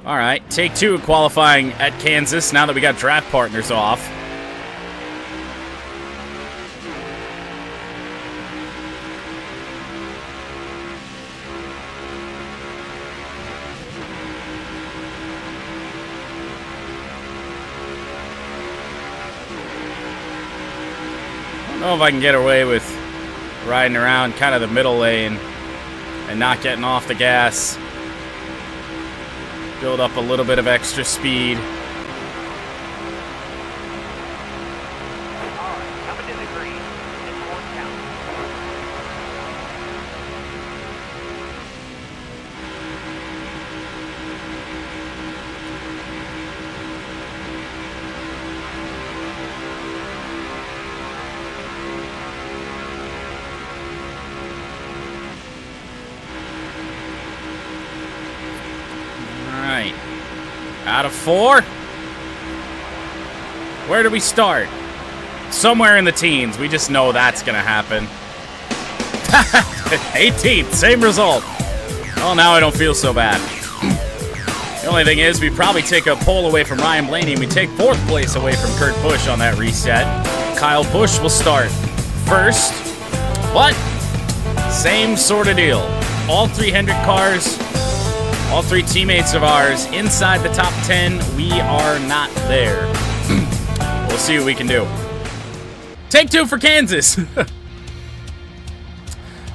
All right, take two of qualifying at Kansas now that we got draft partners off. I don't know if I can get away with riding around kind of the middle lane and not getting off the gas. Build up a little bit of extra speed. Out of 4. Where do we start? Somewhere in the teens. We just know that's going to happen. 18th, same result. Well, now I don't feel so bad. The only thing is, we probably take a pole away from Ryan Blaney, and we take 4th place away from Kurt Busch on that reset. Kyle Busch will start first, but same sort of deal. All 3 Hendrick cars, all 3 teammates of ours inside the top 10. We are not there. We'll see what we can do. Take 2 for Kansas.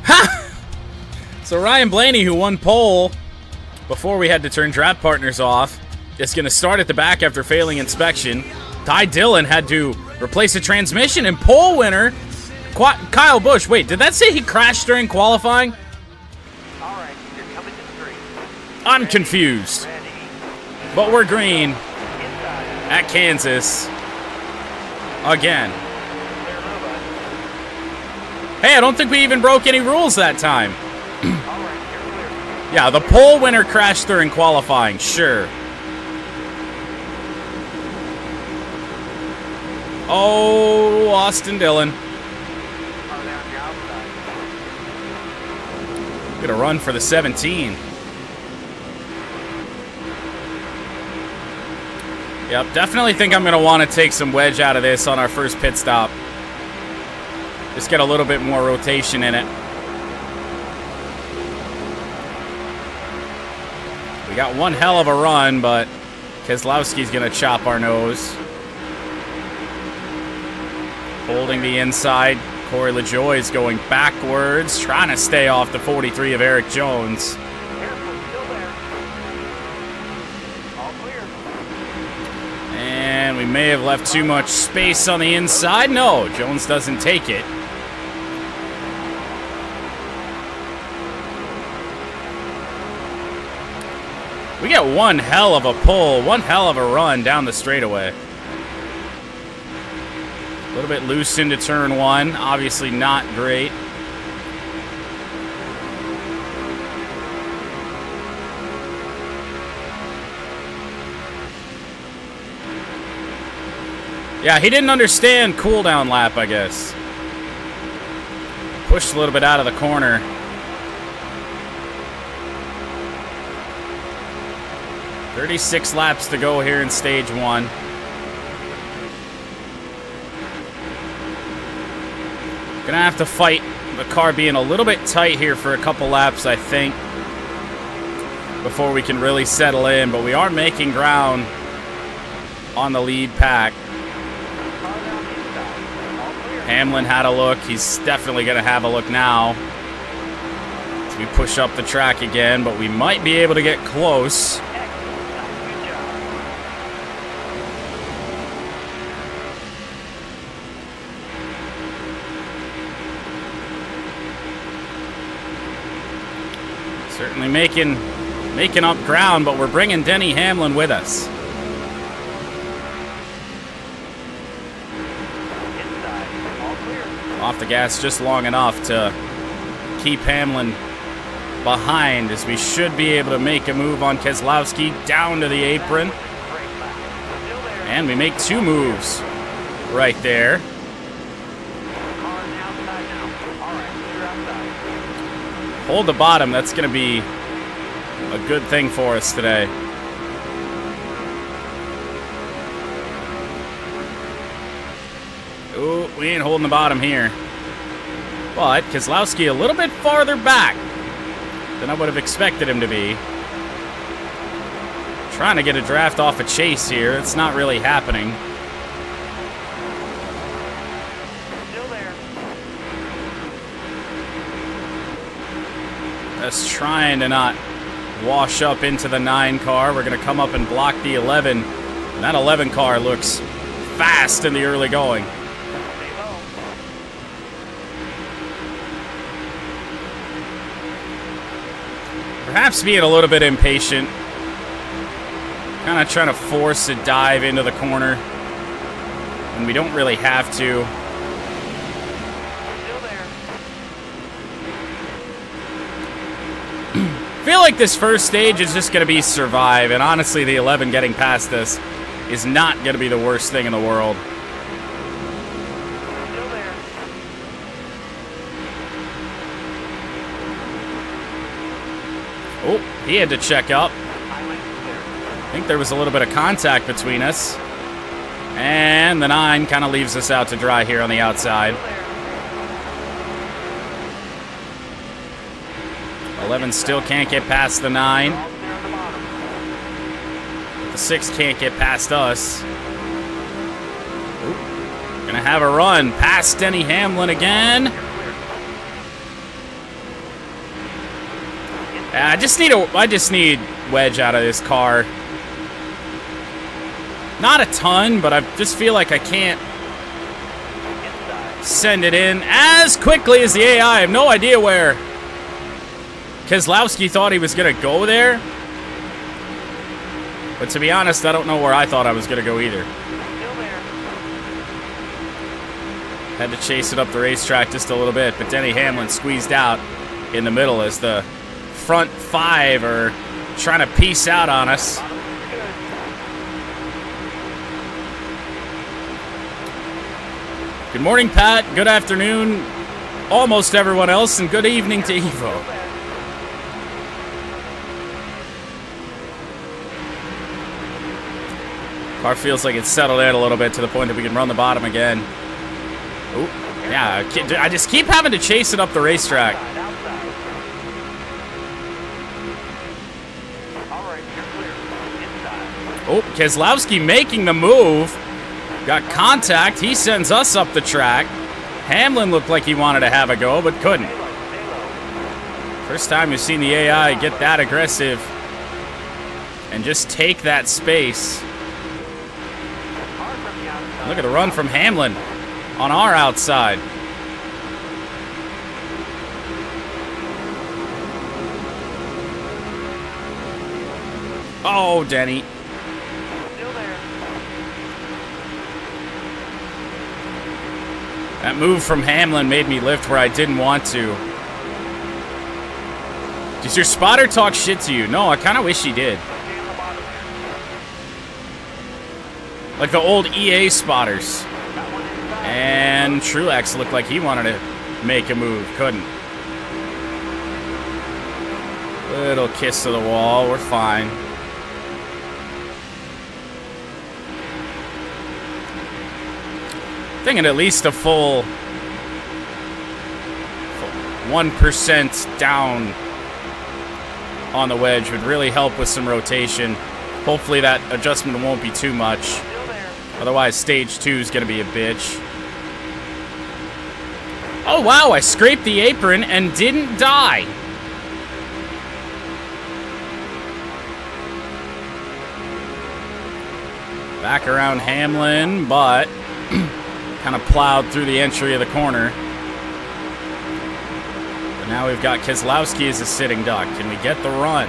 Ha! So Ryan Blaney, who won pole before we had to turn draft partners off, is going to start at the back after failing inspection. Ty Dillon had to replace a transmission, and pole winner Kyle Busch. Wait, did that say he crashed during qualifying? I'm confused. But we're green at Kansas again. Hey, I don't think we even broke any rules that time. Yeah, the pole winner crashed during qualifying, sure. Oh, Austin Dillon. Gonna run for the 17. Yep, definitely think I'm going to want to take some wedge out of this on our first pit stop. Just get a little bit more rotation in it. We got one hell of a run, but Keselowski's going to chop our nose. Holding the inside. Corey LaJoie is going backwards, trying to stay off the 43 of Eric Jones. And we may have left too much space on the inside. No, Jones doesn't take it. We get one hell of a pull, one hell of a run down the straightaway. A little bit loose into turn 1. Obviously not great. Yeah, he didn't understand cooldown lap, I guess. Pushed a little bit out of the corner. "36 laps to go here in stage 1. Gonna have to fight the car being a little bit tight here for a couple laps, I think, before we can really settle in, but we are making ground on the lead pack. Hamlin had a look. He's definitely going to have a look now. So we push up the track again, but we might be able to get close. Certainly making up ground, but we're bringing Denny Hamlin with us. Off the gas just long enough to keep Hamlin behind, as we should be able to make a move on Keselowski down to the apron. And we make 2 moves right there. Hold the bottom. That's going to be a good thing for us today. Ooh, we ain't holding the bottom here. But Keselowski a little bit farther back than I would have expected him to be. Trying to get a draft off a Chase here. It's not really happening. Still there. Just trying to not wash up into the 9 car. We're going to come up and block the 11. And that 11 car looks fast in the early going. Stay low. Perhaps being a little bit impatient. Kind of trying to force a dive into the corner when we don't really have to. Still there. Feel like this first stage is just going to be survive, and honestly, the 11 getting past us is not going to be the worst thing in the world. Still there. Oh, he had to check up. Highway clear. I think there was a little bit of contact between us. And the 9 kind of leaves us out to dry here on the outside. Still there. 11 still can't get past the 9. All clear on the bottom. The 6 can't get past us. Oop. Gonna have a run past Denny Hamlin again. I just need wedge out of this car. Not a ton, but I just feel like I can't Inside. send it in as quickly as the AI. I have no idea where Keselowski thought he was going to go there. But to be honest, I don't know where I thought I was going to go either. Still there. Had to chase it up the racetrack just a little bit, but Denny Hamlin squeezed out in the middle as the front 5 are trying to peace out on us. Bottom is good. Good morning, Pat. Good afternoon, almost everyone else, and good evening to Evo. Car feels like it's settled in a little bit to the point that we can run the bottom again. Ooh, yeah, I just keep having to chase it up the racetrack. Outside. All right, you're clear. Inside. Oh, Keselowski making the move. Got contact. He sends us up the track. Hamlin looked like he wanted to have a go, but couldn't. Stay low. Stay low. First time we've seen the AI get that aggressive and just take that space. Hard from the outside. Look at the run from Hamlin on our outside. Oh, Denny. Still there. That move from Hamlin made me lift where I didn't want to. Does your spotter talk shit to you? No, I kind of wish he did. Stay on the bottom. Like the old EA spotters. That one inside. And Truex looked like he wanted to make a move. Couldn't. Little kiss to the wall. We're fine. Thinking at least a full 1% down on the wedge would really help with some rotation. Hopefully that adjustment won't be too much. Still there. Otherwise, stage 2 is going to be a bitch. Oh, wow, I scraped the apron and didn't die. Back around Hamlin, but kind of plowed through the entry of the corner. But now we've got Keselowski as a sitting duck. Can we get the run?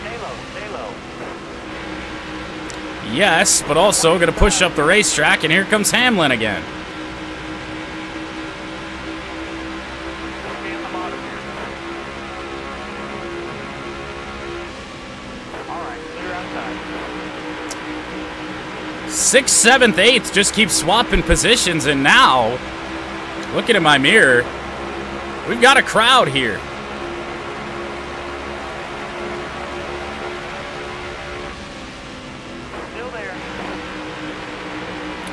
Stay low. Stay low. Yes, but also going to push up the racetrack, and here comes Hamlin again. Stay on the bottom here. All right, clear outside. 6th, 7th, 8th just keep swapping positions, and now, looking in my mirror, we've got a crowd here.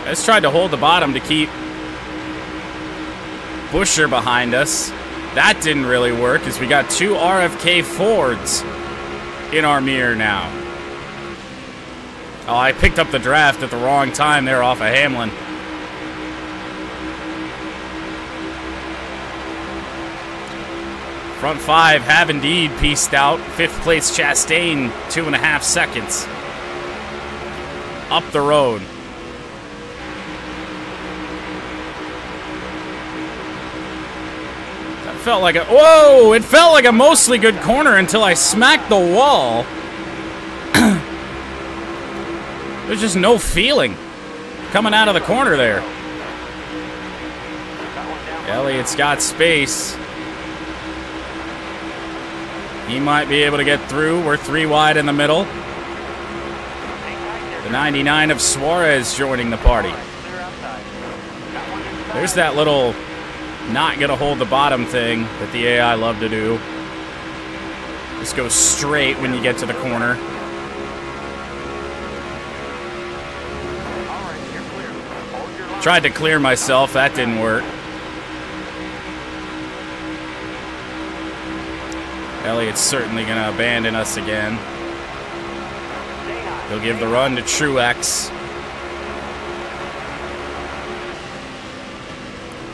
I just tried to hold the bottom to keep Busher behind us. That didn't really work as we got two RFK Fords in our mirror now. Oh, I picked up the draft at the wrong time there off of Hamlin. Front five have indeed pieced out. Fifth place Chastain, 2.5 seconds. Up the road. That felt like a, whoa! It felt like a mostly good corner until I smacked the wall. There's just no feeling coming out of the corner there. Elliott's got space. He might be able to get through. We're 3 wide in the middle. The 99 of Suarez joining the party. There's that little not gonna hold the bottom thing that the AI love to do. Just go straight when you get to the corner. Tried to clear myself, that didn't work. Elliott's certainly going to abandon us again. He'll give the run to Truex.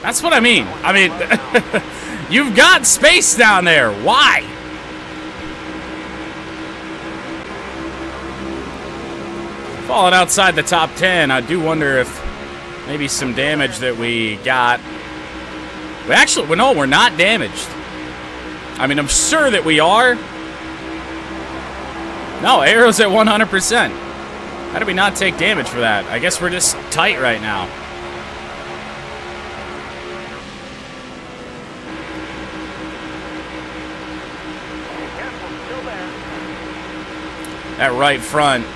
That's what I mean. I mean, you've got space down there. Why? Falling outside the top 10, I do wonder if maybe some damage that we got. We actually, well, no, we're not damaged. I mean, I'm sure that we are. No, arrow's at 100%. How did we not take damage for that? I guess we're just tight right now. That right front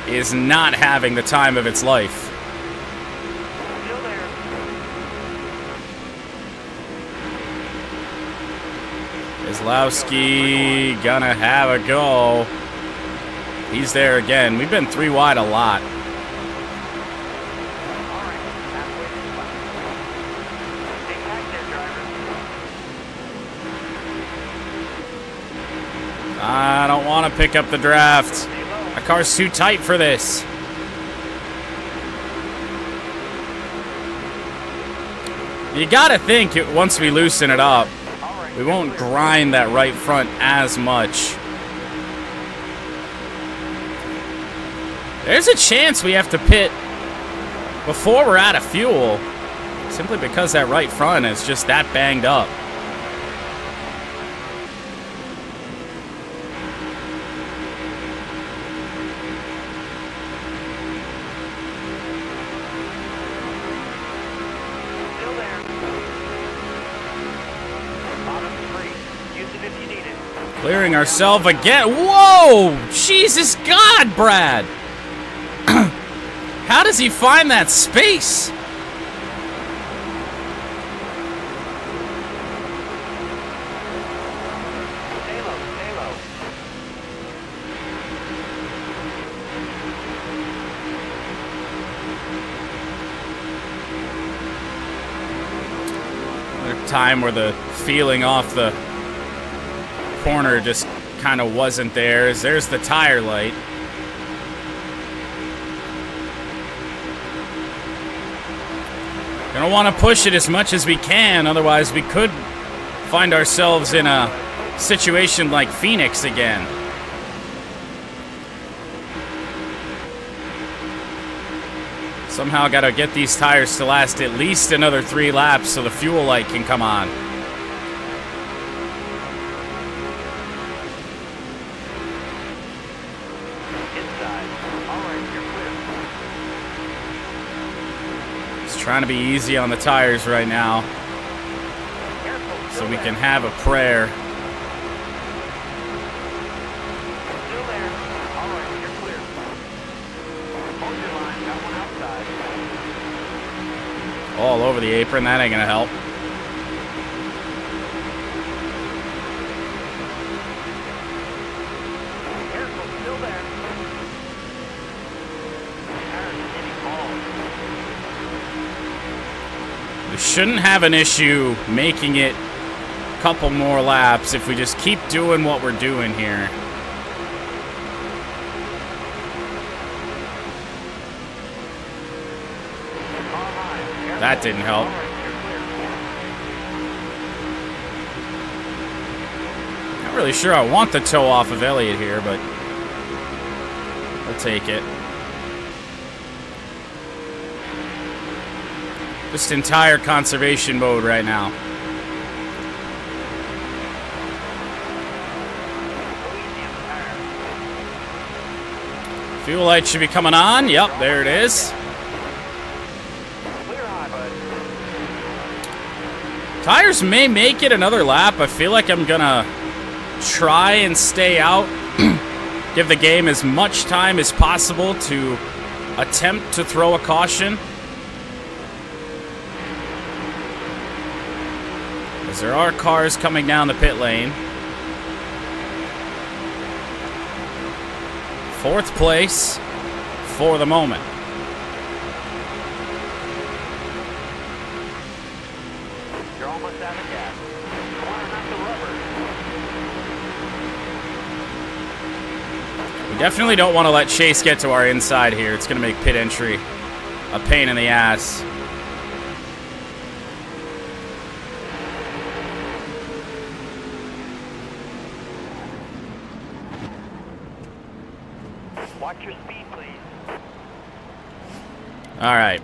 is not having the time of its life. Keselowski gonna have a go. He's there again. We've been 3 wide a lot. I don't want to pick up the draft. My car's too tight for this. You gotta think once we loosen it up, we won't grind that right front as much. There's a chance we have to pit before we're out of fuel, simply because that right front is just that banged up. Clearing ourselves again. Whoa! Jesus God, Brad! How does he find that space? Another time where the feeling off the corner just kind of wasn't there. There's the tire light. Gonna want to push it as much as we can, otherwise we could find ourselves in a situation like Phoenix again. Somehow gotta get these tires to last at least another 3 laps so the fuel light can come on. Trying to be easy on the tires right now so we can have a prayer. All over the apron, that ain't gonna help. We shouldn't have an issue making it a couple more laps if we just keep doing what we're doing here. That didn't help. Not really sure I want the toe off of Elliott here, but I'll take it. Just in tire conservation mode right now. Fuel light should be coming on. Yep, there it is. Tires may make it another lap. I feel like I'm gonna try and stay out. Give the game as much time as possible to attempt to throw a caution. As there are cars coming down the pit lane. 4th place for the moment. You're almost out of gas. Come on, knock the rubber. We definitely don't want to let Chase get to our inside here. It's going to make pit entry a pain in the ass. Watch your speed, please. All right.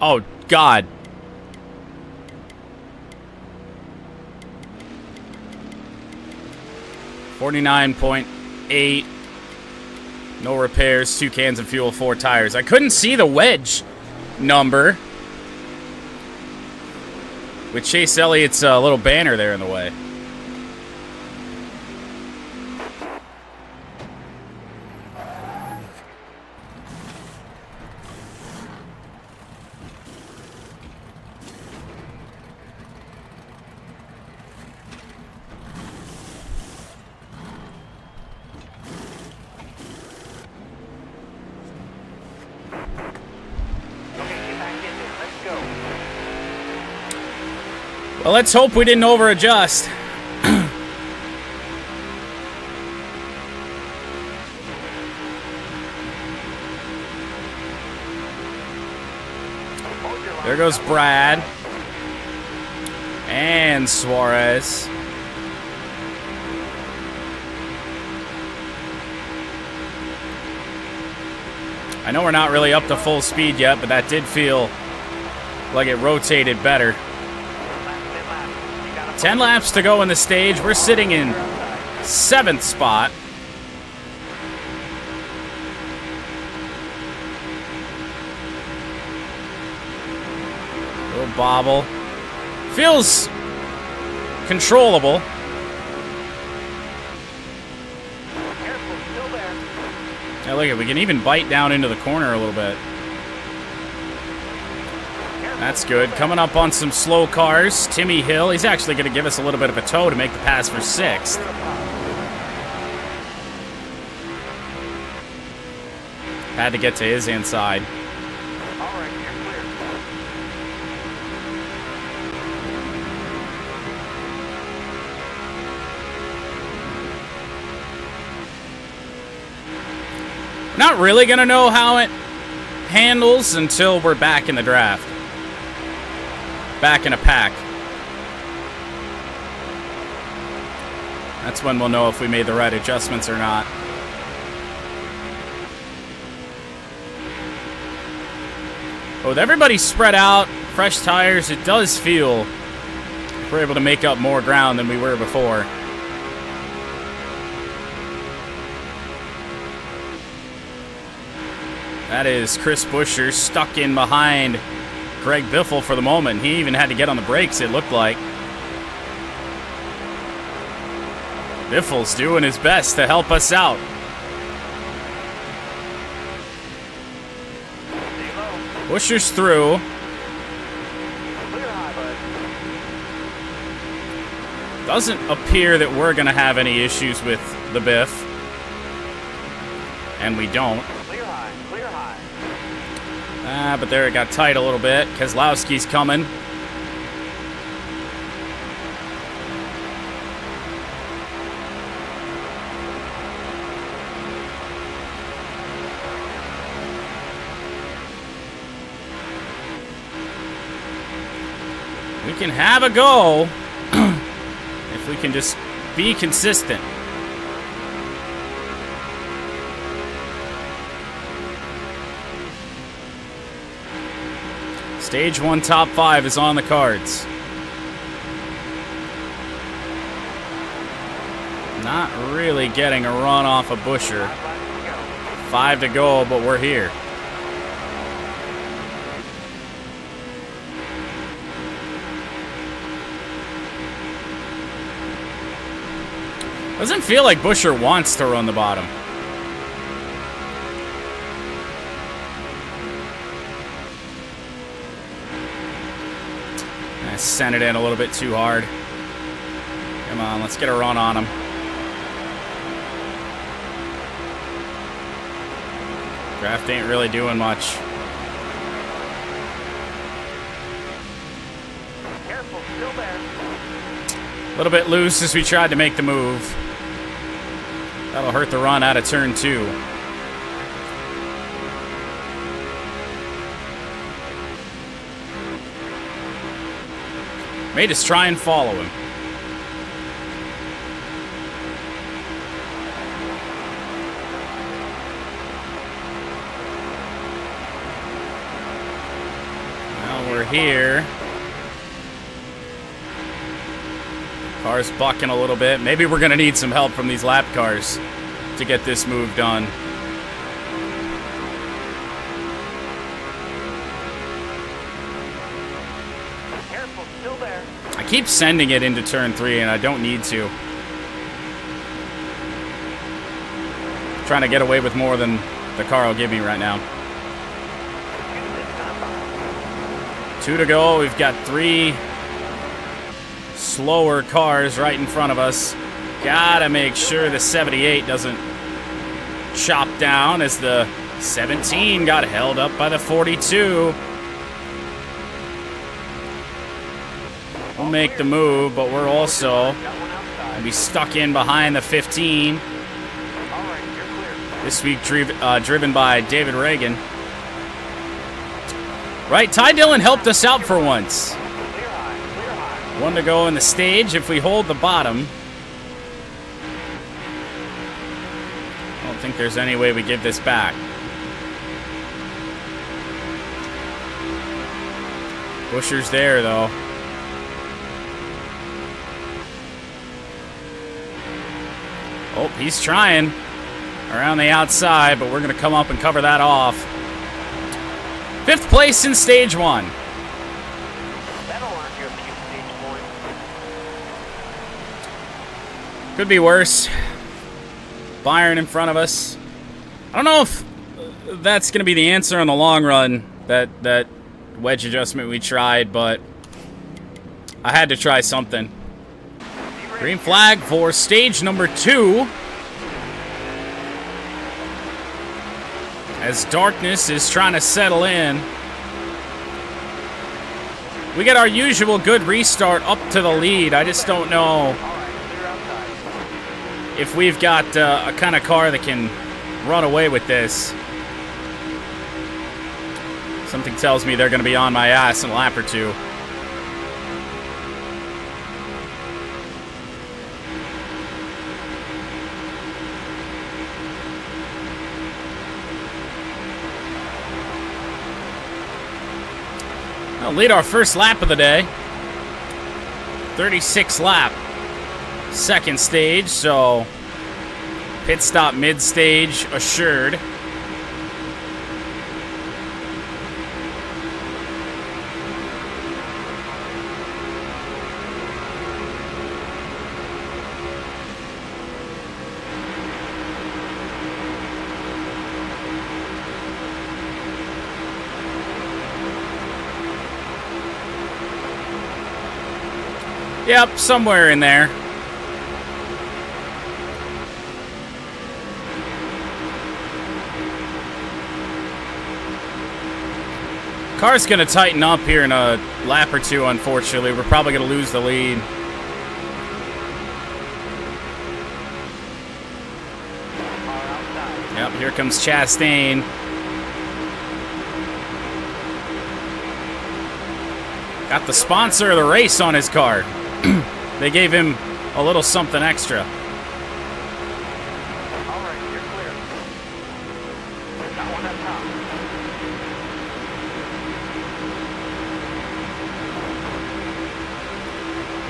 Oh, God. .8. No repairs, 2 cans of fuel, 4 tires. I couldn't see the wedge number with Chase Elliott's little banner there in the way. Well, let's hope we didn't over-adjust. There goes Brad. And Suarez. I know we're not really up to full speed yet, but that did feel like it rotated better. 10 laps to go in the stage. We're sitting in 7th spot. Little bobble. Feels controllable. Yeah, look at, we can even bite down into the corner a little bit. That's good. Coming up on some slow cars. Timmy Hill. He's actually going to give us a little bit of a tow to make the pass for 6th. Had to get to his inside. Not really going to know how it handles until we're back in the draft. Back in a pack. That's when we'll know if we made the right adjustments or not. But with everybody spread out, fresh tires, it does feel like we're able to make up more ground than we were before. That is Chris Buescher stuck in behind Greg Biffle for the moment. He even had to get on the brakes, it looked like. Biffle's doing his best to help us out. Buescher's through. Doesn't appear that we're going to have any issues with the Biff. And we don't. But there it got tight a little bit. Keselowski's coming. We can have a go if we can just be consistent. Stage 1 top 5 is on the cards. Not really getting a run off of Buescher. 5 to go, but we're here. Doesn't feel like Buescher wants to run the bottom. I sent it in a little bit too hard. Come on, let's get a run on him. Draft ain't really doing much. Careful, still there. A little bit loose as we tried to make the move. That'll hurt the run out of turn 2. May just try and follow him. Well, we're here. Car's bucking a little bit. Maybe we're going to need some help from these lap cars to get this move done. Careful, still there. I keep sending it into turn 3, and I don't need to. Trying to get away with more than the car will give me right now. 2 to go. We've got 3 slower cars right in front of us. Gotta make sure the 78 doesn't chop down as the 17 got held up by the 42. We'll make the move, but we're also gonna be stuck in behind the 15. This week driven by David Reagan. Right, Ty Dillon helped us out for once. 1 to go in the stage if we hold the bottom. I don't think there's any way we give this back. Buescher's there, though. Oh, he's trying around the outside, but we're going to come up and cover that off. 5th place in stage 1. Could be worse. Byron in front of us. I don't know if that's going to be the answer in the long run, that wedge adjustment we tried, but I had to try something. Green flag for stage number 2. As darkness is trying to settle in. We get our usual good restart up to the lead. I just don't know if we've got a kind of car that can run away with this. Something tells me they're going to be on my ass in a lap or 2. I'll lead our first lap of the day. 36 lap. 2nd stage, so pit stop mid-stage assured. Yep, somewhere in there. Car's going to tighten up here in a lap or two, unfortunately. We're probably going to lose the lead. Yep, here comes Chastain. Got the sponsor of the race on his car. They gave him a little something extra. All right, you're clear. Got one up top.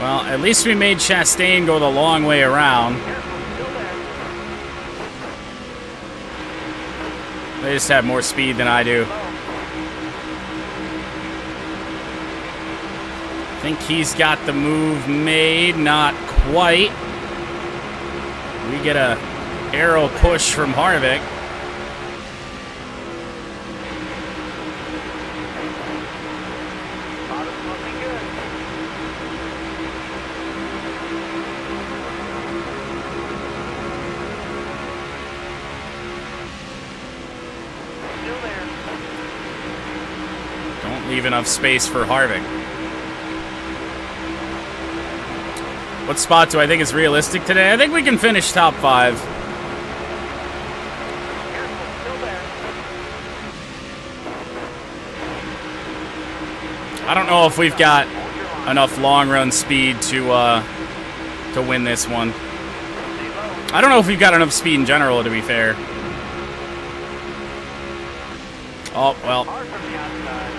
Well, at least we made Chastain go the long way around. Careful, still there. They just have more speed than I do. I think he's got the move made, not quite. We get a arrow push from Harvick. Bottom's looking good. Still there. Don't leave enough space for Harvick. What spot do I think is realistic today? I think we can finish top 5. Careful, still there. I don't know if we've got enough long run speed to win this one. Stay low. I don't know if we've got enough speed in general, to be fair. Oh, well, Hard from the outside.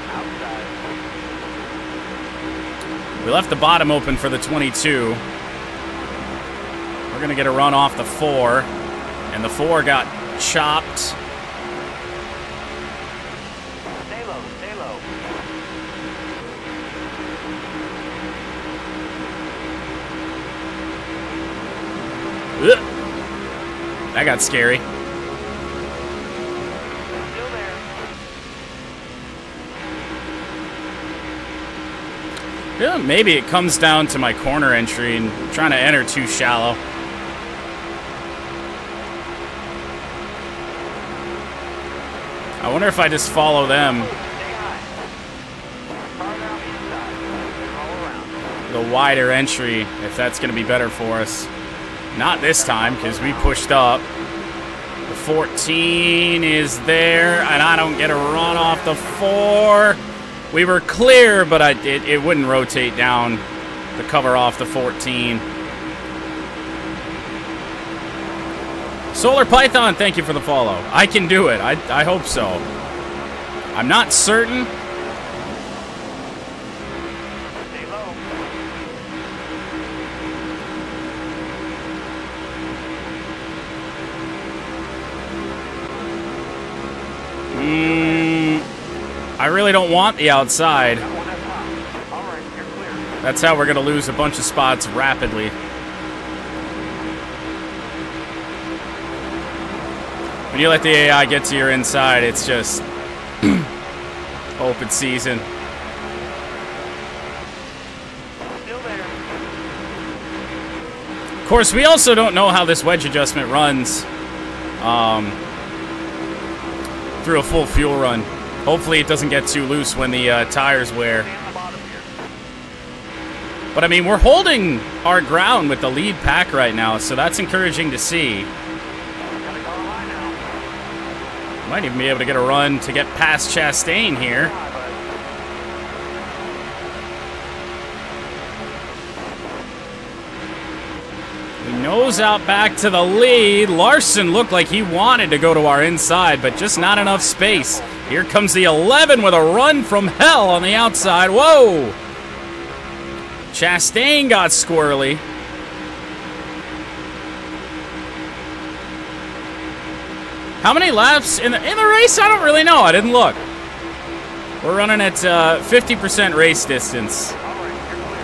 we left the bottom open for the 22. We're going to get a run off the 4. And the 4 got chopped. Stay low, stay low. Ugh. That got scary. Still there. Yeah, maybe it comes down to my corner entry and trying to enter too shallow. I wonder if I just follow them. Stay high. Car now inside. All around. The wider entry, if that's going to be better for us. Not this time, because we pushed up. The 14 is there, and I don't get a run off the 4. We were clear, but it wouldn't rotate down to cover off the 14. Solar Python, thank you for the follow. I can do it. I hope so. I'm not certain. Stay low. I really don't want the outside. Got one up top. All right, you're clear. That's how we're going to lose a bunch of spots rapidly. When you let the AI get to your inside, it's just open season. Still there. Of course, we also don't know how this wedge adjustment runs through a full fuel run. Hopefully it doesn't get too loose when the tires wear. Stay in the bottom here. But I mean, we're holding our ground with the lead pack right now, so that's encouraging to see. Gotta go high now. Might even be able to get a run to get past Chastain here. High, bud. We nose out back to the lead. Larson looked like he wanted to go to our inside, but just not enough space. Here comes the 11 with a run from hell on the outside. Whoa! Chastain got squirrely. How many laps in the race? I don't really know. I didn't look. We're running at 50% race distance. All right, you're clear.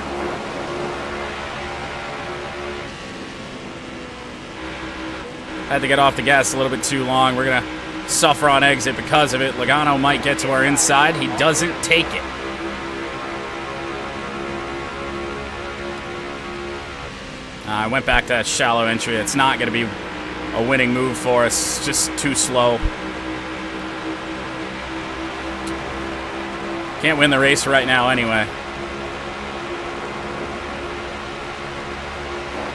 Had to get off the gas a little bit too long. We're going to suffer on exit because of it. Logano might get to our inside. He doesn't take it. I went back to that shallow entry. It's not going to be a winning move for us. It's just too slow. Can't win the race right now anyway.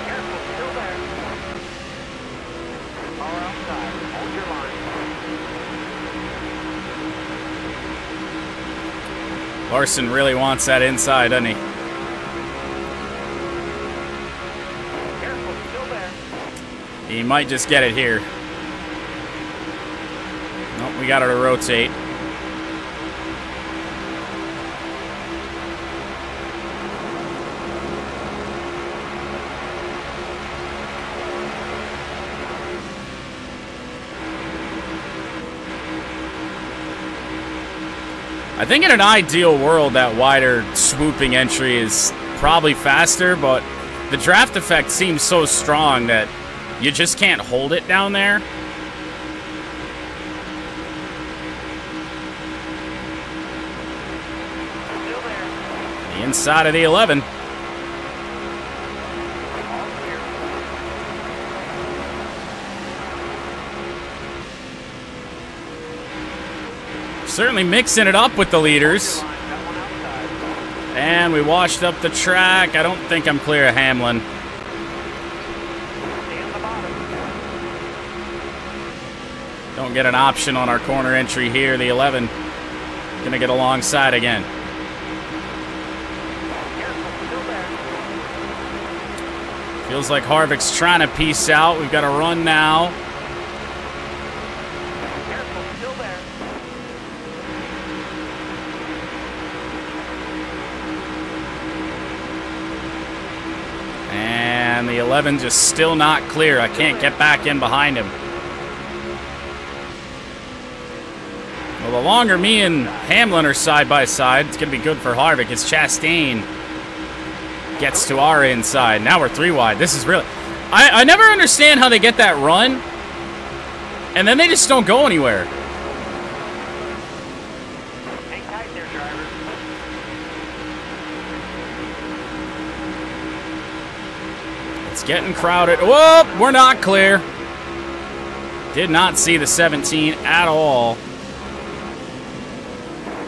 Careful, still there. Car outside. Hold your line. Larson really wants that inside, doesn't he? Careful, still there. He might just get it here. Nope, we got her to rotate. I think in an ideal world, that wider swooping entry is probably faster, but the draft effect seems so strong that you just can't hold it down there. Still there. The inside of the 11. All clear. Certainly mixing it up with the leaders. Line, got one outside. And we washed up the track. I don't think I'm clear of Hamlin. Stay on the bottom. Don't get an option on our corner entry here. The 11 gonna get alongside again. Careful, still there. Feels like Harvick's trying to piece out. We've got a run now. Careful, still there. And the 11 just still not clear. I can't get back in behind him. Well, the longer me and Hamlin are side by side, it's going to be good for Harvick as Chastain gets to our inside. Now we're 3 wide. This is really... I never understand how they get that run, and then they just don't go anywhere. Hang tight there, driver. It's getting crowded. Whoop! We're not clear. Did not see the 17 at all.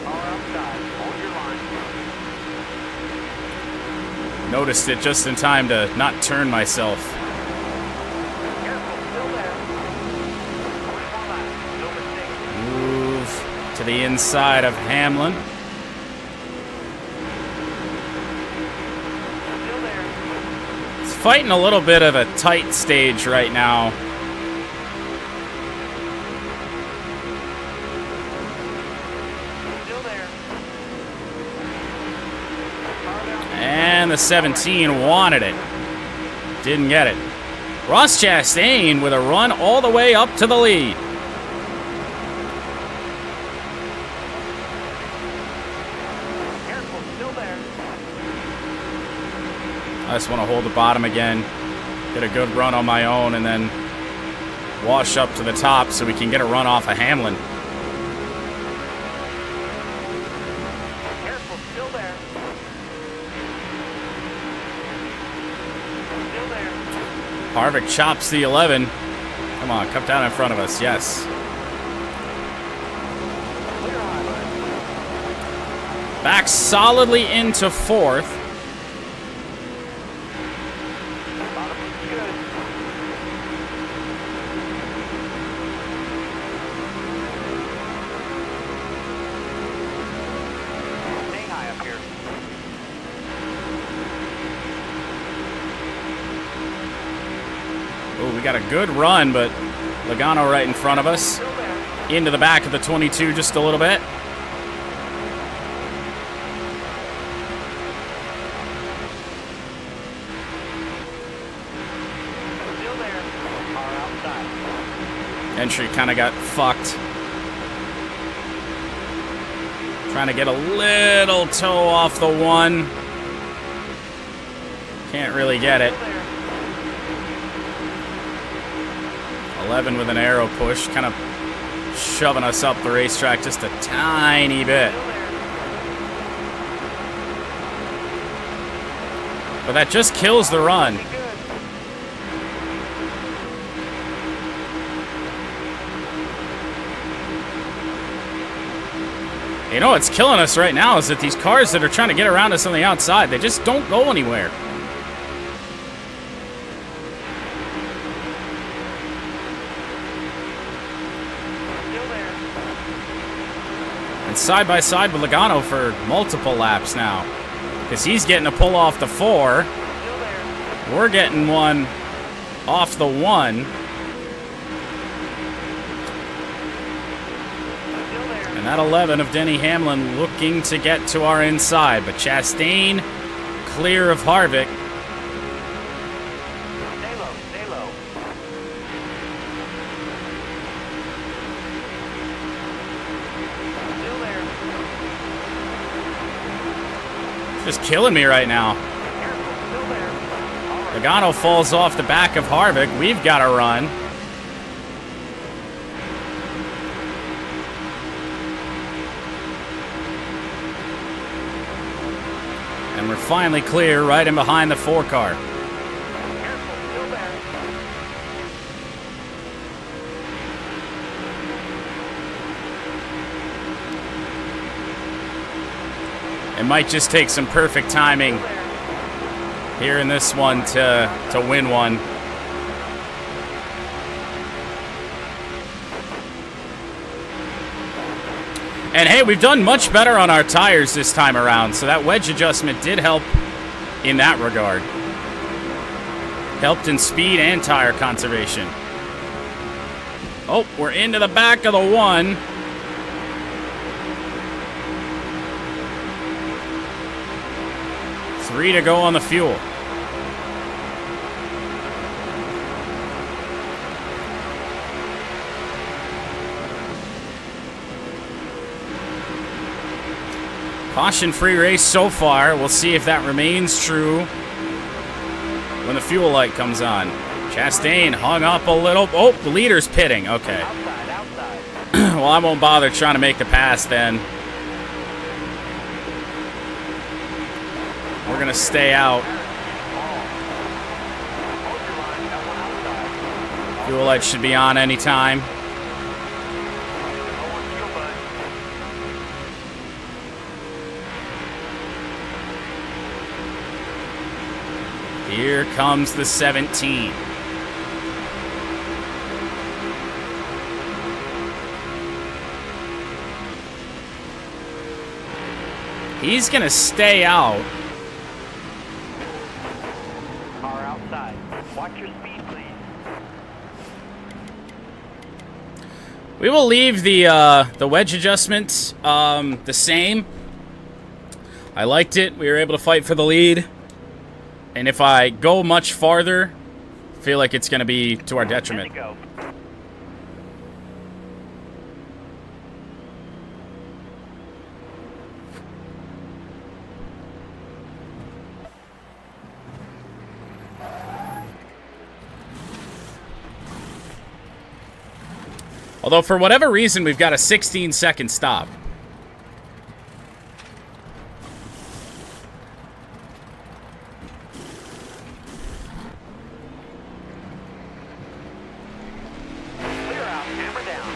Car outside. Hold your line. Noticed it just in time to not turn myself. Careful, still there. 21 laps. No mistake. Move to the inside of Hamlin. Still there. It's fighting a little bit of a tight stage right now. Still there. Car down. And the 17 wanted it. Didn't get it. Ross Chastain with a run all the way up to the lead. Careful, still there. I just want to hold the bottom again. Get a good run on my own and then wash up to the top so we can get a run off of Hamlin. Careful, still there. Still there. Harvick chops the 11. Come on, come down in front of us. Yes. Clear highlight. Back solidly into 4th. Bottom looks good. Stay high up here. Oh, we got a good run, but Logano right in front of us. Still there. Into the back of the 22 just a little bit. Still there. Car outside. Entry kind of got fucked. Trying to get a little toe off the 1. Can't really get it. Still there. 11 with an arrow push, kind of shoving us up the racetrack just a tiny bit. Still there. But that just kills the run. Pretty good. You know what's killing us right now is that these cars that are trying to get around us on the outside, they just don't go anywhere. Still there. And side by side with Logano for multiple laps now. Because he's getting a pull off the 4. Still there. We're getting one off the 1. Still there. And that 11 of Denny Hamlin looking to get to our inside. But Chastain clear of Harvick. Stay low. Stay low. Still there. Just killing me right now. Careful. Still there. All right. Logano falls off the back of Harvick. We've got to run. And we're finally clear right in behind the 4 car. Careful. Still there. It might just take some perfect timing Still there. here in this one to win one. And hey, we've done much better on our tires this time around, so that wedge adjustment did help in that regard. Helped in speed and tire conservation. Oh, we're into the back of the 1. Three to go on the fuel. Caution-free race so far. We'll see if that remains true when the fuel light comes on. Chastain hung up a little. Oh, the leader's pitting. Okay. Outside. Outside. Well, I won't bother trying to make the pass then. We're going to stay out. Hold your line. Got one outside. Fuel light should be on anytime. Low on fuel bud. Here comes the 17. He's going to stay out. Car outside. Watch your speed, please. We will leave the wedge adjustment the same. I liked it. We were able to fight for the lead. And if I go much farther, I feel like it's going to be to our detriment. Go. Although, for whatever reason, we've got a 16-second stop. Clear out. Hammer down.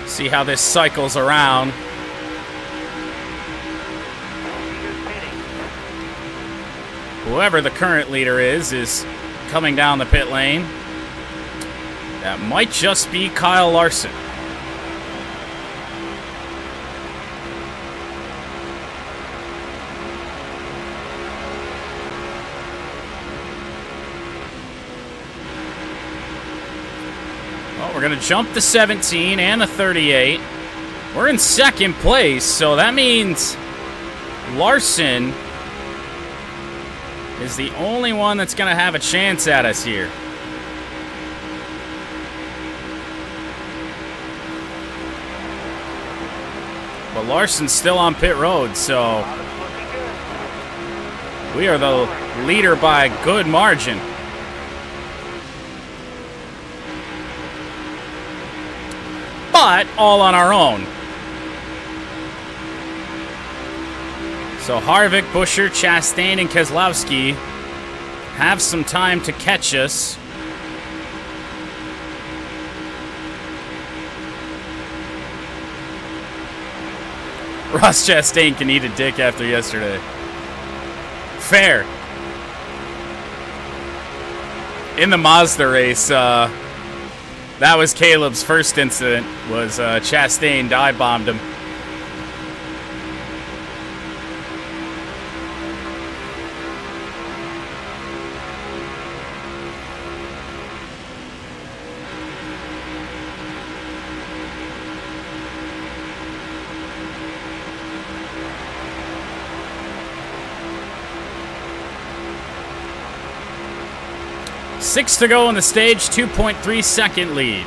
See how this cycles around. Leader's pitting. Whoever the current leader is coming down the pit lane. That might just be Kyle Larson. Well, we're going to jump the 17 and the 38. We're in second place, so that means Larson is the only one that's going to have a chance at us here. But Larson's still on pit road, so Bottom's looking good. we are the leader by a good margin. But all on our own. So Harvick, Buescher, Chastain, and Keselowski have some time to catch us. Ross Chastain can eat a dick after yesterday. Fair. In the Mazda race, that was Caleb's first incident, was Chastain dive-bombed him. Six to go on the stage, 2.3 second lead.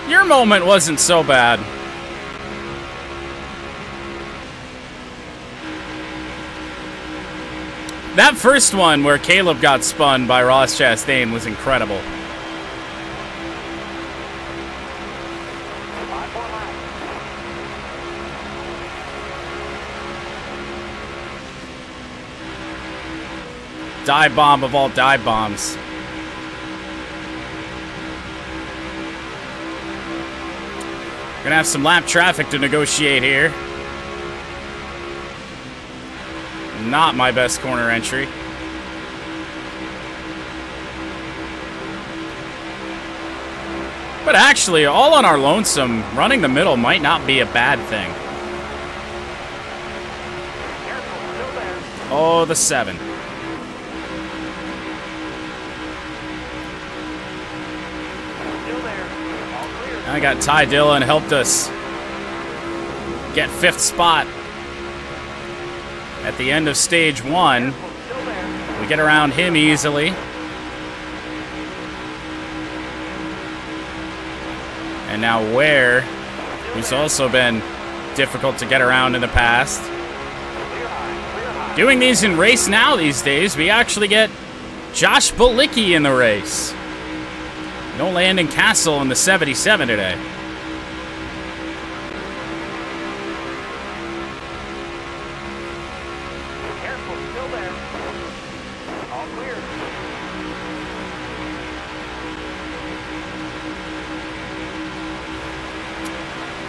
Your moment wasn't so bad. That first one where Caleb got spun by Ross Chastain was incredible. Dive bomb of all dive bombs. Gonna have some lap traffic to negotiate here. Not my best corner entry. But actually, all on our lonesome, running the middle might not be a bad thing. Oh, the 7. I got Ty Dillon helped us get 5th spot at the end of stage 1. We get around him easily. And now Ware, who's also been difficult to get around in the past. Doing these in race now these days, we actually get Josh Bilicki in the race. No Landon Castle in the 77 today. Careful, still there. All clear.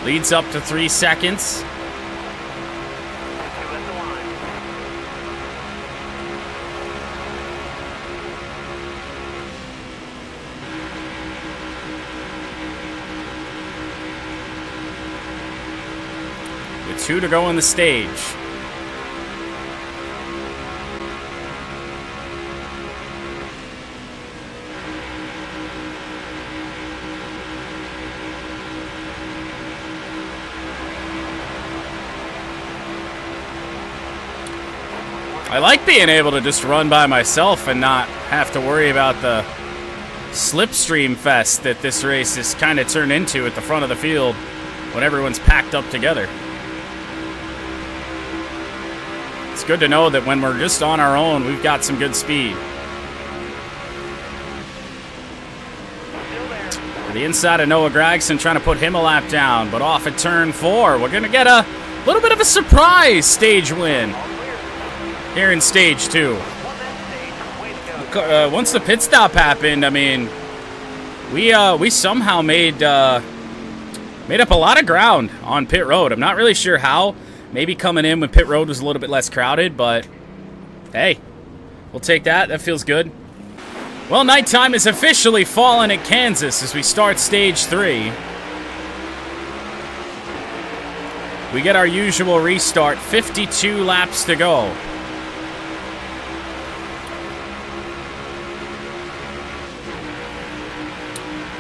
Leads up to 3 seconds. 2 at the line. With 2 to go on the stage. I like being able to just run by myself and not have to worry about the slipstream fest that this race has kind of turned into at the front of the field when everyone's packed up together. It's good to know that when we're just on our own, we've got some good speed. To the inside of Noah Gragson, trying to put him a lap down, but off at turn 4. We're going to get a little bit of a surprise stage win here in stage 2. Once the pit stop happened, I mean, we somehow made up a lot of ground on pit road. I'm not really sure how. Maybe coming in when pit road was a little bit less crowded, but hey, we'll take that. That feels good. Well, nighttime is officially fallen at Kansas as we start stage 3. We get our usual restart, 52 laps to go.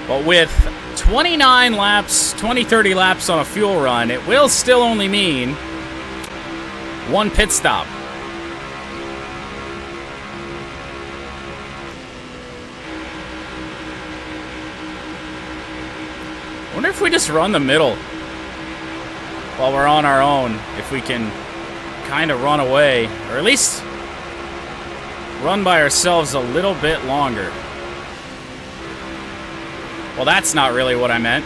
But with 29 laps, 30 laps on a fuel run, it will still only mean 1 pit stop. I wonder if we just run the middle while we're on our own, if we can kind of run away, or at least run by ourselves a little bit longer. Well, that's not really what I meant.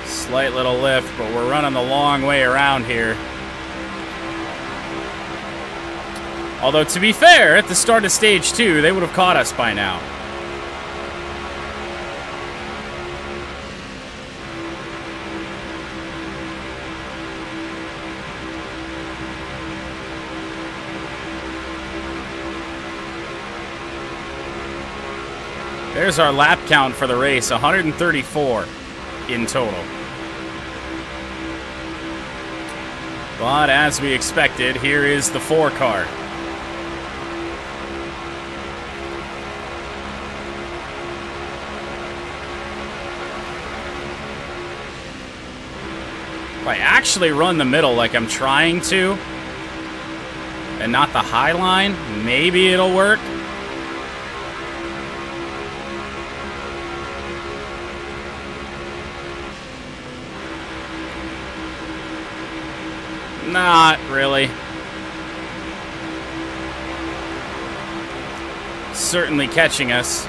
Slight little lift, but we're running the long way around here. Although, to be fair, at the start of stage 2, they would have caught us by now. There's our lap count for the race, 134 in total. But as we expected, here is the 4 car. If I actually run the middle like I'm trying to, and not the high line, maybe it'll work. Not really. Certainly catching us.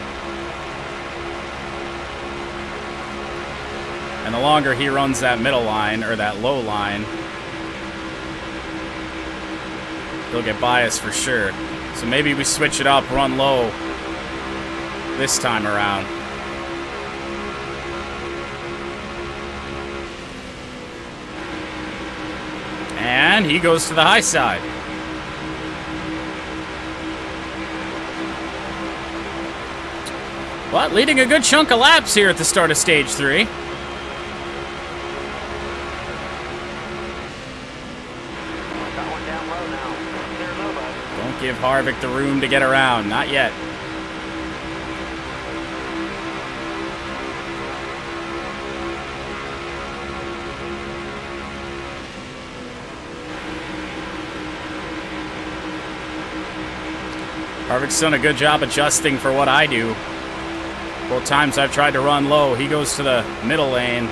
And the longer he runs that middle line, or that low line, he'll get by us for sure. So maybe we switch it up, run low this time around. And he goes to the high side. But leading a good chunk of laps here at the start of stage 3. Got one down low now. Clear low, bud. Don't give Harvick the room to get around. Not yet. Harvick's done a good job adjusting for what I do. Both times I've tried to run low, he goes to the middle lane.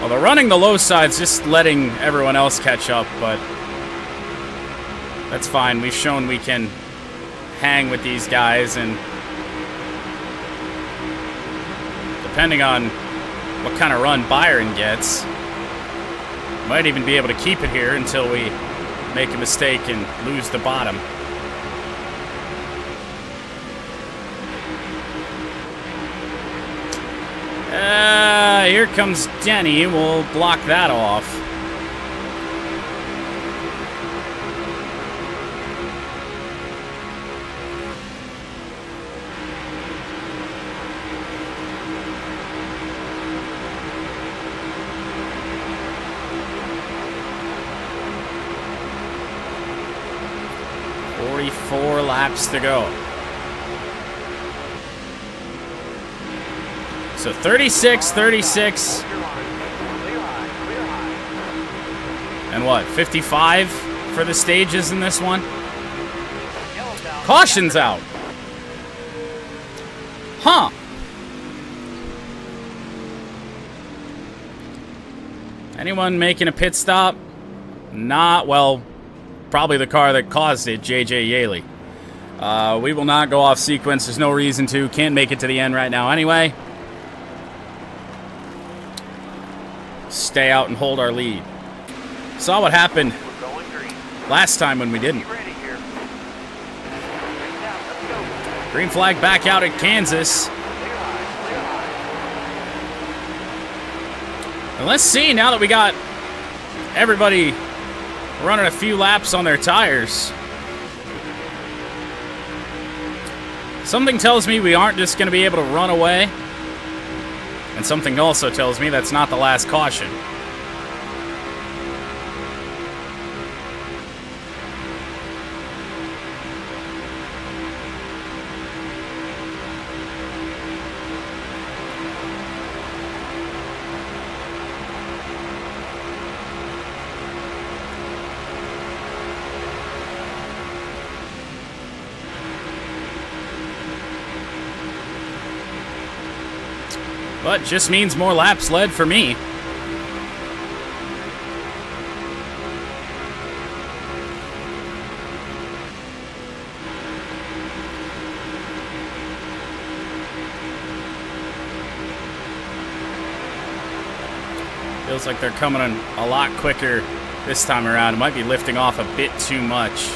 Although running the low side's just letting everyone else catch up, but that's fine. We've shown we can hang with these guys, and depending on what kind of run Byron gets, might even be able to keep it here until we make a mistake and lose the bottom. Here comes Denny. We'll block that off. Four laps to go. So 36, 36. And what, 55 for the stages in this one? Caution's out. Huh. Anyone making a pit stop? Not, well, probably the car that caused it, JJ Yaley. We will not go off sequence. There's no reason to. Can't make it to the end right now anyway. Stay out and hold our lead. Saw what happened last time when we didn't. Green flag back out at Kansas. And let's see, now that we got everybody running a few laps on their tires, something tells me we aren't just going to be able to run away. And something also tells me that's not the last caution. but just means more laps led for me. Feels like they're coming in a lot quicker this time around. It might be lifting off a bit too much.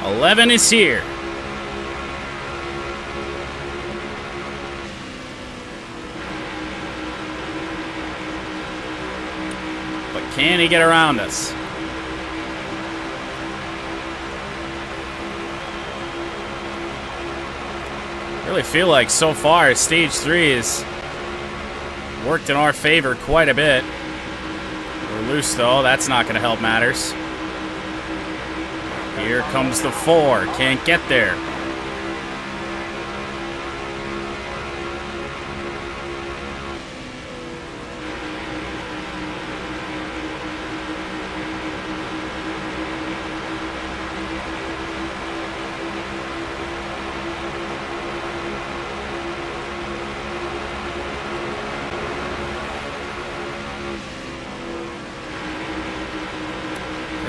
"11 is here. But can he get around us? Really feel like so far stage 3 has worked in our favor quite a bit. We're loose though, that's not going to help matters. Here comes the 4, can't get there.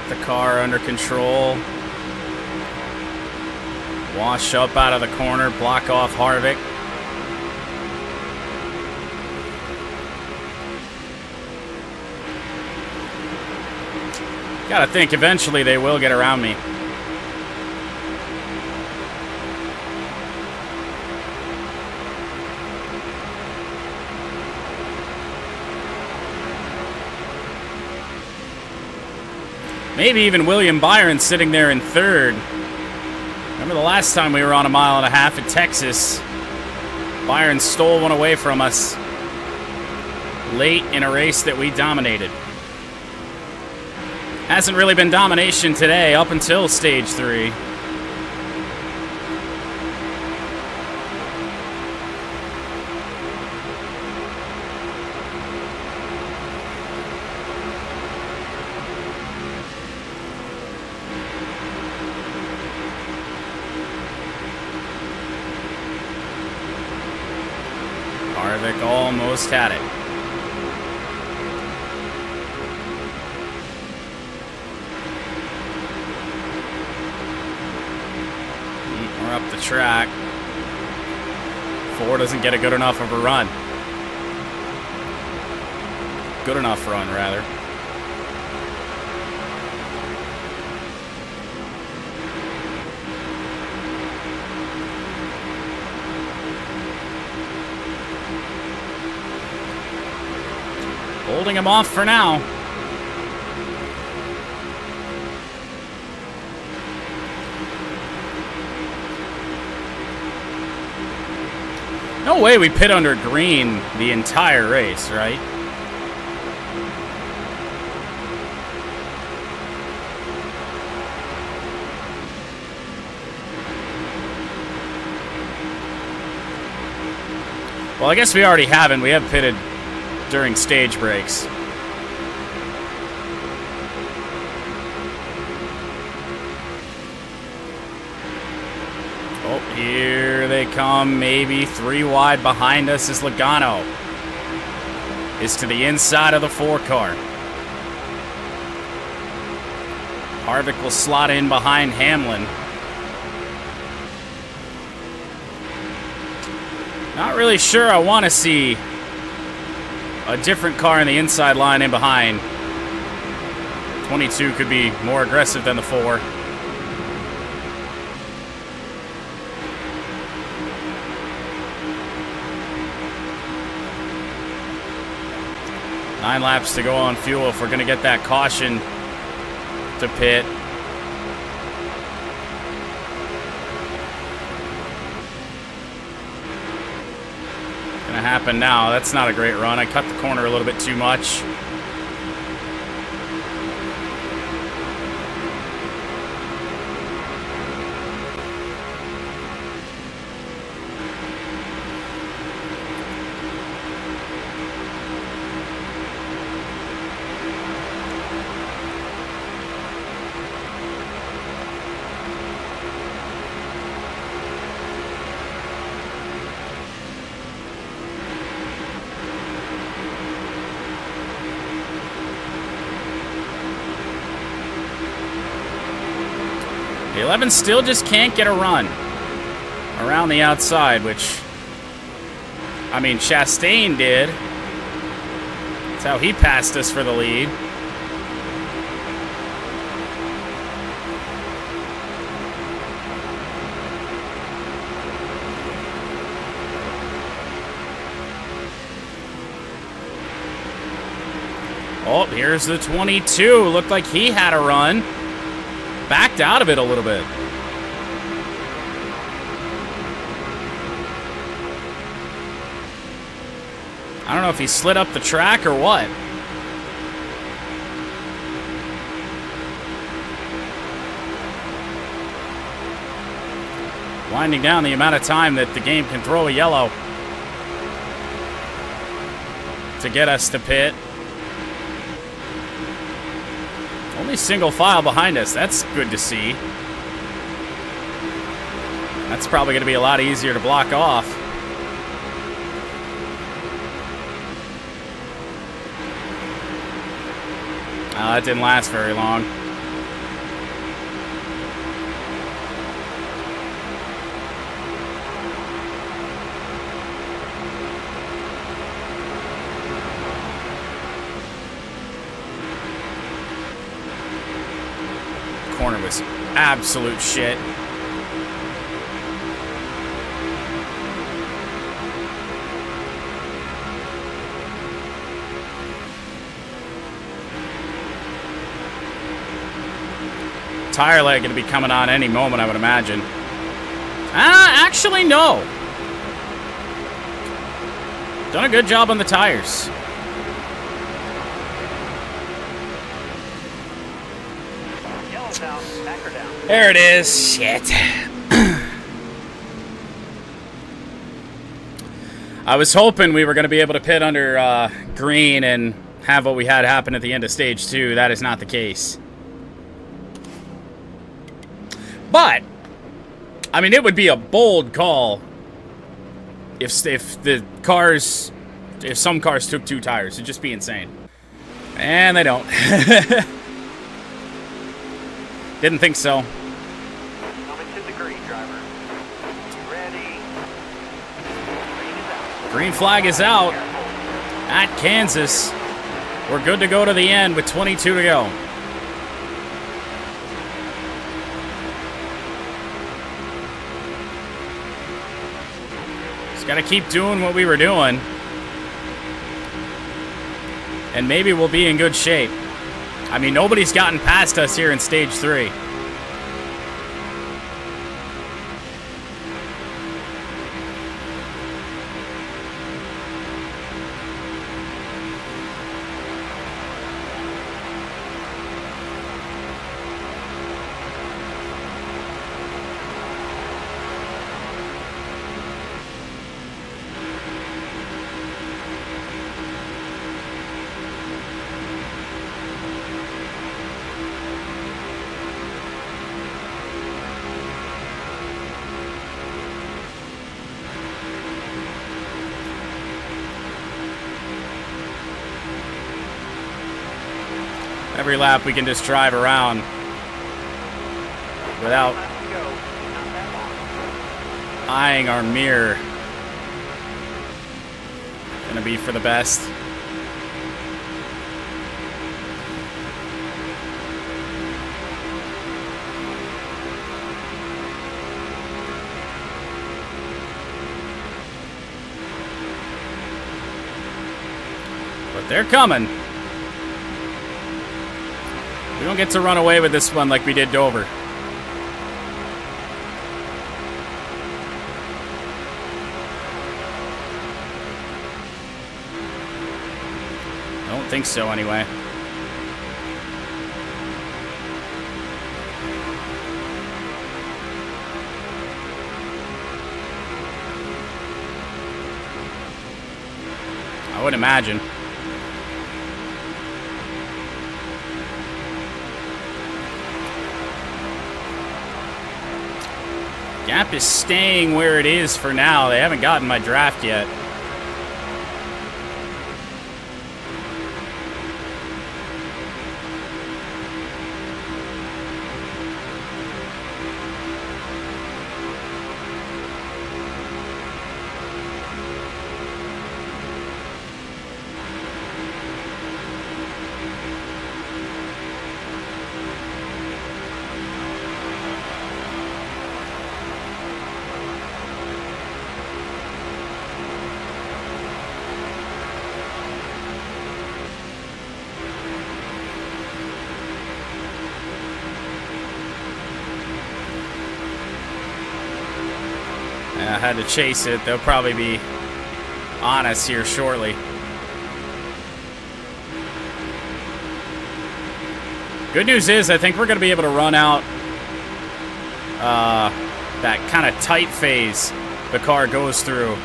The car under control. Wash up out of the corner, block off Harvick. Gotta think eventually they will get around me. Maybe even William Byron sitting there in 3rd. Remember the last time we were on a 1.5 miles at Texas? Byron stole one away from us late in a race that we dominated. Hasn't really been domination today up until stage 3. Harvick almost had it. We're up the track. 4 doesn't get a good enough of a run. Good enough run, rather. Holding him off for now. No way we pit under green the entire race, right? Well, I guess we already haven't. We have pitted during stage breaks. Oh, here they come. Maybe 3 wide behind us is Logano. Is to the inside of the 4 car. Harvick will slot in behind Hamlin. Not really sure I want to see a different car in the inside line in behind. 22 could be more aggressive than the 4. Nine laps to go on fuel if we're going to get that caution to pit. Gonna happen now. That's not a great run. I cut the corner a little bit too much. The 11 still just can't get a run around the outside, which, I mean, Chastain did. That's how he passed us for the lead. Oh, here's the 22. Looked like he had a run. Backed out of it a little bit. I don't know if he slid up the track or what. Winding down the amount of time that the game can throw a yellow to get us to pit. Only single file behind us. That's good to see. That's probably going to be a lot easier to block off. That didn't last very long. Corner was absolute shit. Tire light going to be coming on any moment, I would imagine. Actually, no. Done a good job on the tires. Yellow's down, backer down. There it is. Shit. I was hoping we were going to be able to pit under green and have what we had happen at the end of stage 2. That is not the case. But, I mean, it would be a bold call if some cars took 2 tires. It'd just be insane. And they don't. Didn't think so. Coming to the green, driver. Ready. Green is out. Green flag is out at Kansas. We're good to go to the end with 22 to go. Just got to keep doing what we were doing. And maybe we'll be in good shape. I mean, nobody's gotten past us here in stage 3. Every lap we can just drive around without eyeing our mirror. Gonna be for the best. But they're coming. We don't get to run away with this one like we did Dover. I don't think so, anyway. I would imagine. Gap is staying where it is for now. They haven't gotten my draft yet. I had to chase it. They'll probably be on us here shortly. Good news is I think we're going to be able to run out that kind of tight phase the car goes through.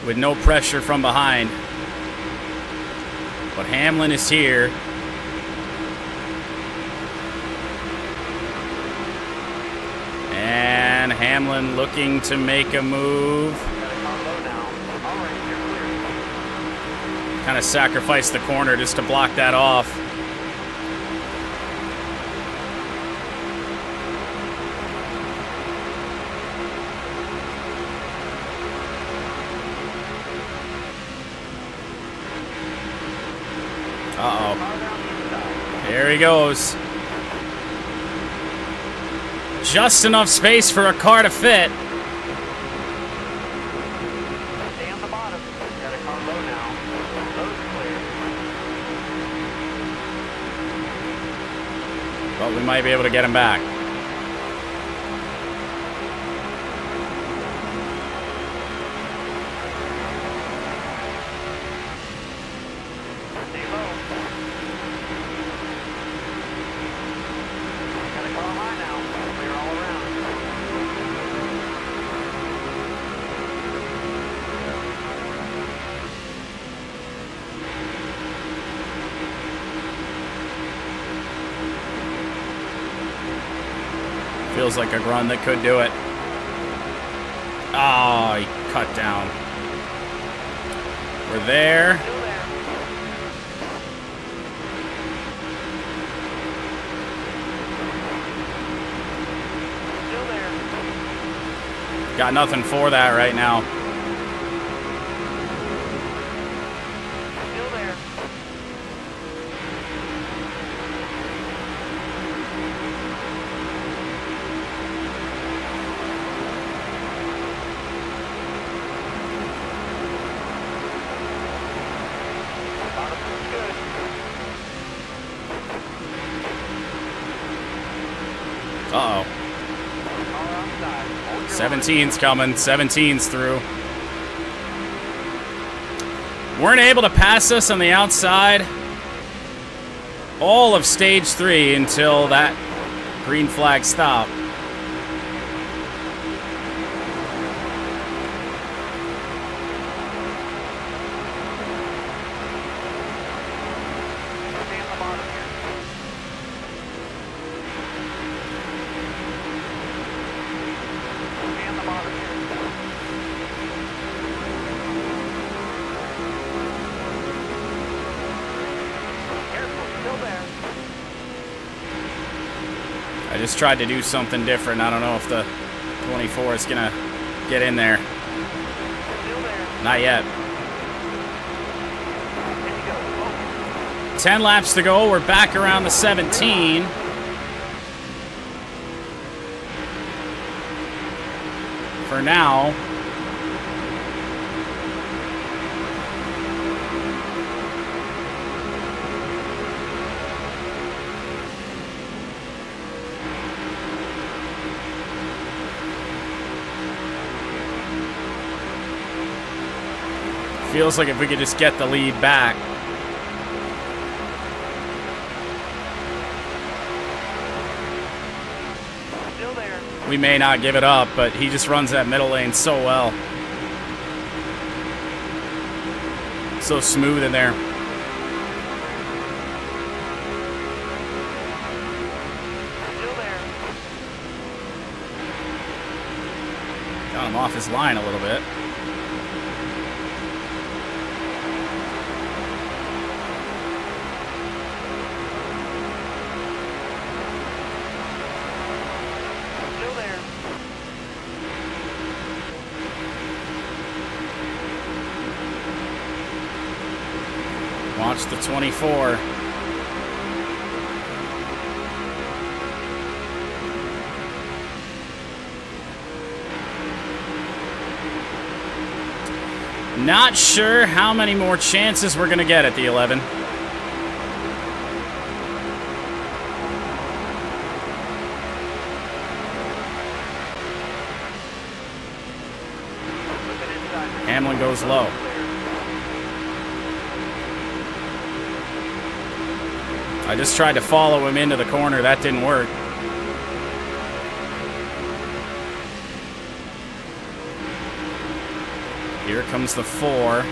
With no pressure from behind. But Hamlin is here. And Hamlin looking to make a move. Kind of sacrificed the corner just to block that off. Uh-oh. Here he goes. Just enough space for a car to fit. Stay on the bottom. Got a car low now. Low clear. But we might be able to get him back. Stay low. Got a car high now. Clear all around. Feels like a run that could do it. Oh, he cut down. We're there. Still there. Still there. Got nothing for that right now. Still there. Bottom looks good. Uh-oh. Car outside. Hold your 17's coming. 17's through. Weren't able to pass us on the outside all of stage 3 until that green flag stopped. Stay on the bottom here. Stay on the bottom here. Careful, still there. I just tried to do something different. I don't know if the 24 is gonna get in there. Still there. Not yet. And you go. Oh, 10 laps to go. We're back around the 17. For now. Feels like if we could just get the lead back. still there. We may not give it up, but he just runs that middle lane so well. So smooth in there. Still there. Got him off his line a little bit. Still there. Watch the 24. Not sure how many more chances we're going to get at the 11. goes low. I just tried to follow him into the corner. That didn't work. Here comes the 4.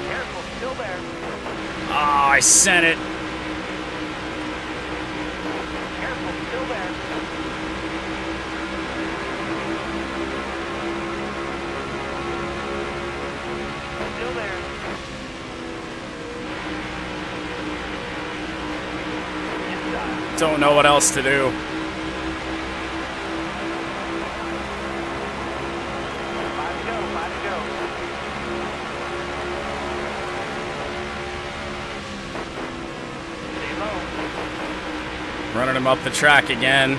Careful, still there. Oh, I sent it. Careful, still there. Still there. Inside. Don't know what else to do. 5 to go, 5 to go. Stay low. Running him up the track again.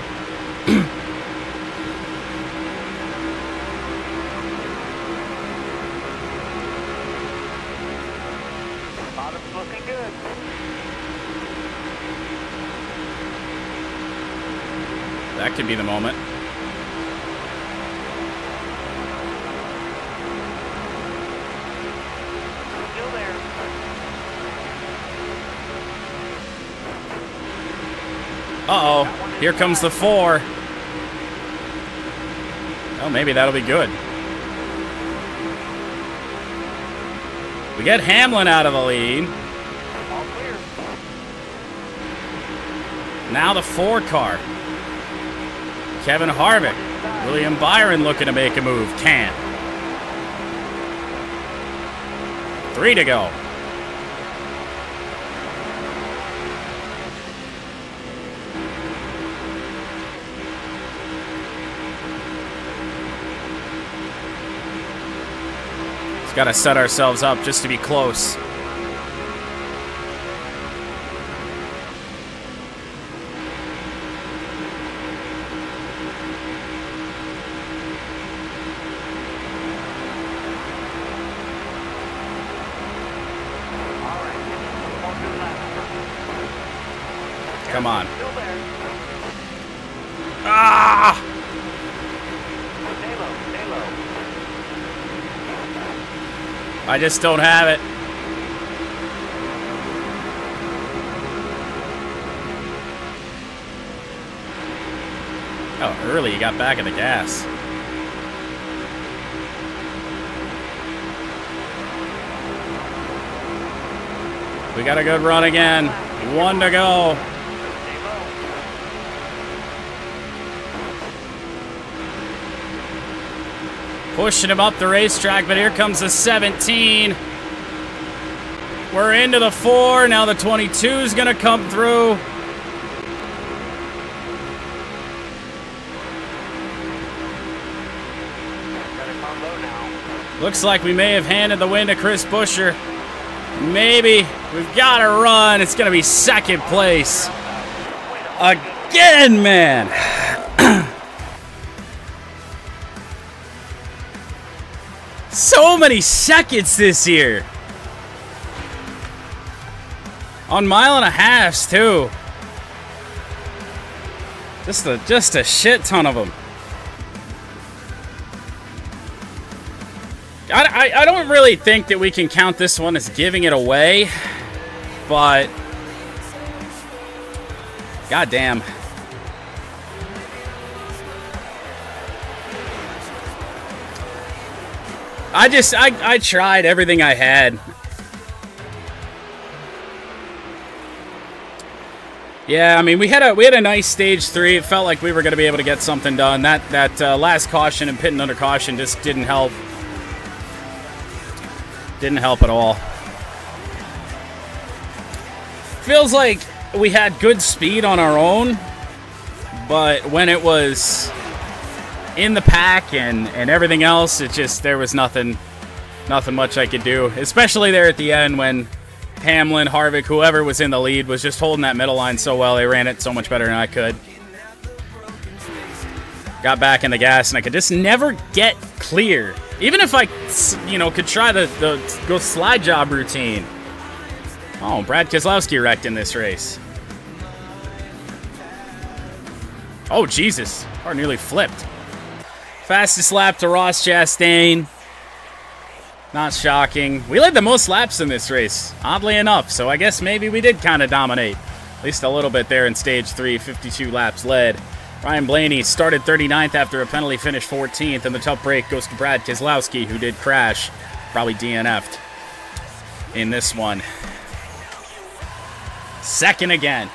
Bottom's looking good. That could be the moment. Still there. Uh-oh. Here comes the 4. Oh, maybe that'll be good. We get Hamlin out of the lead. All clear. Now the 4 car. Kevin Harvick. William Byron looking to make a move. Can't. 3 to go. Just got to set ourselves up just to be close. Come on. Still there. Ah! Stay low, stay low. I just don't have it. Oh, early you got back in the gas. We got a good run again. 1 to go. Stay low. Pushing him up the racetrack, but here comes the 17. We're into the 4. Now the 22 is going to come through. Gotta come low now. Looks like we may have handed the win to Chris Buescher. Maybe. We've got to run. It's going to be second place. Again, man. So many seconds this year. On 1.5 miles, too. Just a shit ton of them. I don't really think that we can count this one as giving it away, but goddamn. I tried everything I had. Yeah, I mean, we had a nice stage 3. It felt like we were going to be able to get something done. That last caution and pitting under caution just didn't help. Didn't help at all. Feels like we had good speed on our own, but when it was in the pack and everything else, it just, there was nothing much I could do. Especially there at the end when Hamlin, Harvick, whoever was in the lead was just holding that middle line so well. They ran it so much better than I could. Got back in the gas and I could just never get clear. Even if I, could try the go slide job routine. Oh, Brad Keselowski wrecked in this race. Oh, Jesus. Car nearly flipped. Fastest lap to Ross Chastain. Not shocking. We led the most laps in this race, oddly enough, so I guess maybe we did kind of dominate. At least a little bit there in stage 3, 52 laps led. Ryan Blaney started 39th after a penalty, finished 14th, and the tough break goes to Brad Keselowski, who did crash, probably DNF'd in this one. Second again.